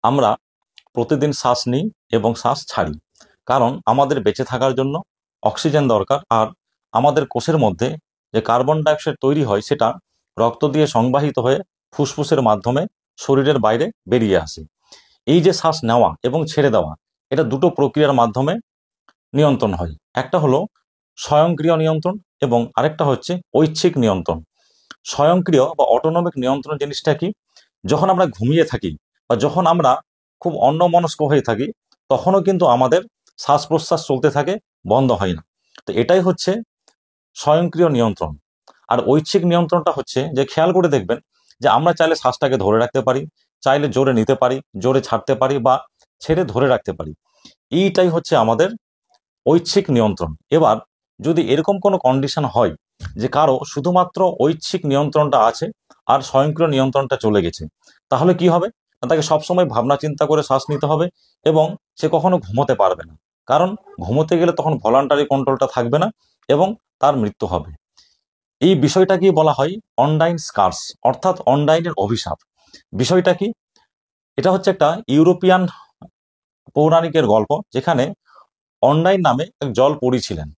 আমরা প্রতিদিন শ্বাস নিই এবং শ্বাস ছাড়ি, কারণ আমাদের বেঁচে থাকার জন্য অক্সিজেন দরকার। আর আমাদের কোষের মধ্যে যে কার্বন ডাইঅক্সাইড তৈরি হয় সেটা রক্ত দিয়ে সংবাহিত হয়ে ফুসফুসের মাধ্যমে শরীরের বাইরে বেরিয়ে আসে। এই যে শ্বাস নেওয়া এবং ছেড়ে দেওয়া, এটা দুটো প্রক্রিয়ার মাধ্যমে নিয়ন্ত্রণ হয়। একটা হলো স্বয়ংক্রিয় নিয়ন্ত্রণ এবং আরেকটা হচ্ছে ঐচ্ছিক নিয়ন্ত্রণ। স্বয়ংক্রিয় বা অটোনমিক নিয়ন্ত্রণ জিনিসটা কি? যখন আমরা ঘুমিয়ে থাকি বা যখন আমরা খুব অন্যমনস্ক হয়ে থাকি, তখনও কিন্তু আমাদের শ্বাস প্রশ্বাস চলতে থাকে, বন্ধ হয় না। তো এটাই হচ্ছে স্বয়ংক্রিয় নিয়ন্ত্রণ। আর ঐচ্ছিক নিয়ন্ত্রণটা হচ্ছে যে, খেয়াল করে দেখবেন যে আমরা চাইলে শ্বাসটাকে ধরে রাখতে পারি, চাইলে জোরে নিতে পারি, জোরে ছাড়তে পারি বা ছেড়ে ধরে রাখতে পারি। এইটাই হচ্ছে আমাদের ঐচ্ছিক নিয়ন্ত্রণ। এবার যদি এরকম কোনো কন্ডিশন হয় যে কারো শুধুমাত্র ঐচ্ছিক নিয়ন্ত্রণটা আছে আর স্বয়ংক্রিয় নিয়ন্ত্রণটা চলে গেছে, তাহলে কি হবে? না, তাকে সবসময় ভাবনা চিন্তা করে শ্বাস নিতে হবে এবং সে কখনো ঘুমোতে পারবে না। কারণ ঘুমোতে গেলে তখন ভলান্টারি কন্ট্রোলটা থাকবে না এবং তার মৃত্যু হবে। এই বিষয়টাকেই বলা হয় অনডাইন স্কার্স, অর্থাৎ অনডাইনের অভিশাপ। বিষয়টা কি? এটা হচ্ছে একটা ইউরোপিয়ান পৌরাণিকের গল্প, যেখানে অনডাইন নামে এক জলপরী ছিলেন।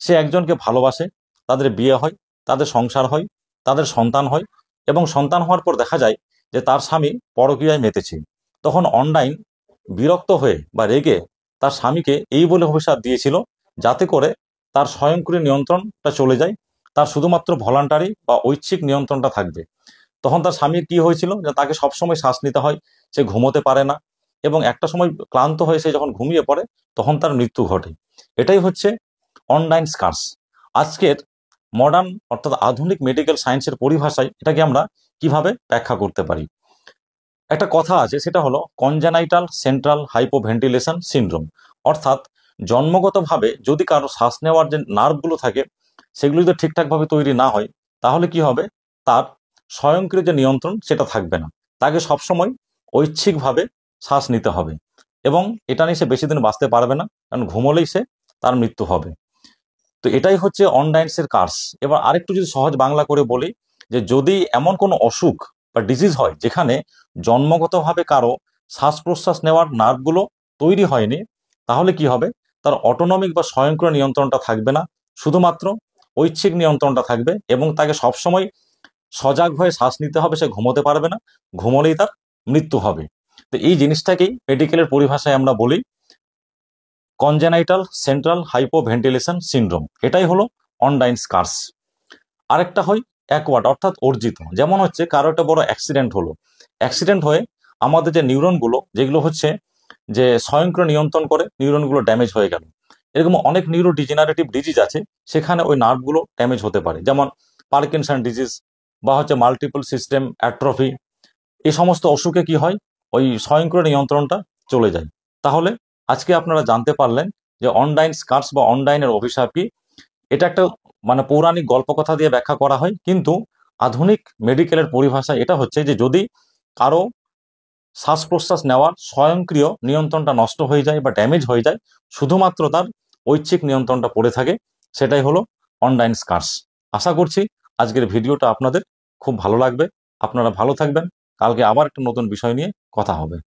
সে একজনকে ভালোবাসে, তাদের বিয়ে হয়, তাদের সংসার হয়, তাদের সন্তান হয় এবং সন্তান হওয়ার পর দেখা যায় যে তার স্বামী পরকীয়ায় মেতেছে। তখন অনডাইন বিরক্ত হয়ে বা রেগে তার স্বামীকে এই বলে অভিশাপ দিয়েছিল, যাতে করে তার স্বয়ংক্রিয় নিয়ন্ত্রণটা চলে যায়, তার শুধুমাত্র ভলান্টারি বা ঐচ্ছিক নিয়ন্ত্রণটা থাকবে। তখন তার স্বামীর কি হয়েছিল, যে তাকে সবসময় শ্বাস নিতে হয়, সে ঘুমোতে পারে না এবং একটা সময় ক্লান্ত হয়ে সে যখন ঘুমিয়ে পড়ে তখন তার মৃত্যু ঘটে। এটাই হচ্ছে অনডাইন স্কার্স। আজকের মডার্ন অর্থাৎ আধুনিক মেডিকেল সায়েন্সের পরিভাষায় এটাকে আমরা কিভাবে ব্যাখ্যা করতে পারি? একটা কথা আছে, সেটা হলো কনজেনাইটাল সেন্ট্রাল হাইপোভেন্টিলেশন সিনড্রোম। অর্থাৎ জন্মগতভাবে যদি কারো শ্বাস নেওয়ার যে নার্ভগুলো থাকে সেগুলো যদি ঠিকঠাকভাবে তৈরি না হয়, তাহলে কি হবে? তার স্বয়ংক্রিয় যে নিয়ন্ত্রণ সেটা থাকবে না, তাকে সবসময় ঐচ্ছিকভাবে শ্বাস নিতে হবে এবং এটা নিয়ে সে বেশি দিন বাঁচতে পারবে না, কারণ ঘুমোলেই তার মৃত্যু হবে। তো এটাই হচ্ছে অনডাইন্সের কার্স। এবার আরেকটু যদি সহজ বাংলা করে বলি, যে যদি এমন কোনো অসুখ বা ডিজিজ হয় যেখানে জন্মগতভাবে কারো শ্বাস প্রশ্বাস নেওয়ার নার্ভগুলো তৈরি হয়নি, তাহলে কি হবে? তার অটোনমিক বা স্বয়ংক্রিয় নিয়ন্ত্রণটা থাকবে না, শুধুমাত্র ঐচ্ছিক নিয়ন্ত্রণটা থাকবে এবং তাকে সবসময় সজাগ হয়ে শ্বাস নিতে হবে, সে ঘুমোতে পারবে না, ঘুমোলেই তার মৃত্যু হবে। তো এই জিনিসটাকেই মেডিকেলের পরিভাষায় আমরা বলি কনজেনাইটাল সেন্ট্রাল হাইপোভেন্টিলেশন সিনড্রোম। এটাই হলো অনডাইন স্কার্স। আরেকটা হয় অ্যাকওয়ার্ড অর্থাৎ অর্জিত। যেমন হচ্ছে কারো একটা বড় অ্যাক্সিডেন্ট হলো, অ্যাক্সিডেন্ট হয়ে আমাদের যে নিউরনগুলো, যেগুলো হচ্ছে যে স্বয়ংক্রিয় নিয়ন্ত্রণ করে, নিউরনগুলো ড্যামেজ হয়ে গেল। এরকম অনেক নিউরো ডিজেনারেটিভ ডিজিজ আছে, সেখানে ওই নার্ভগুলো ড্যামেজ হতে পারে, যেমন পার্কিনসন ডিজিজ বা হচ্ছে মাল্টিপল সিস্টেম অ্যাট্রফি। এই সমস্ত অসুখে কি হয়? ওই স্বয়ংক্রিয় নিয়ন্ত্রণটা চলে যায়। তাহলে আজকে আপনারা জানতে পারলেন যে অনডাইন স্কার্স বা অনডাইনের অভিশাপ কি। এটা একটা পৌরাণিক গল্পকথা দিয়ে ব্যাখ্যা করা হয়, কিন্তু আধুনিক মেডিকেলের পরিভাষায় এটা হচ্ছে যে যদি কারো শ্বাস প্রশ্বাস নেওয়ার স্বয়ংক্রিয় নিয়ন্ত্রণটা নষ্ট হয়ে যায় বা ড্যামেজ হয়ে যায়, শুধুমাত্র তার ঐচ্ছিক নিয়ন্ত্রণটা পড়ে থাকে, সেটাই হলো অনডাইন স্কার্স। আশা করছি আজকের ভিডিওটা আপনাদের খুব ভালো লাগবে। আপনারা ভালো থাকবেন। কালকে আবার একটা নতুন বিষয় নিয়ে কথা হবে।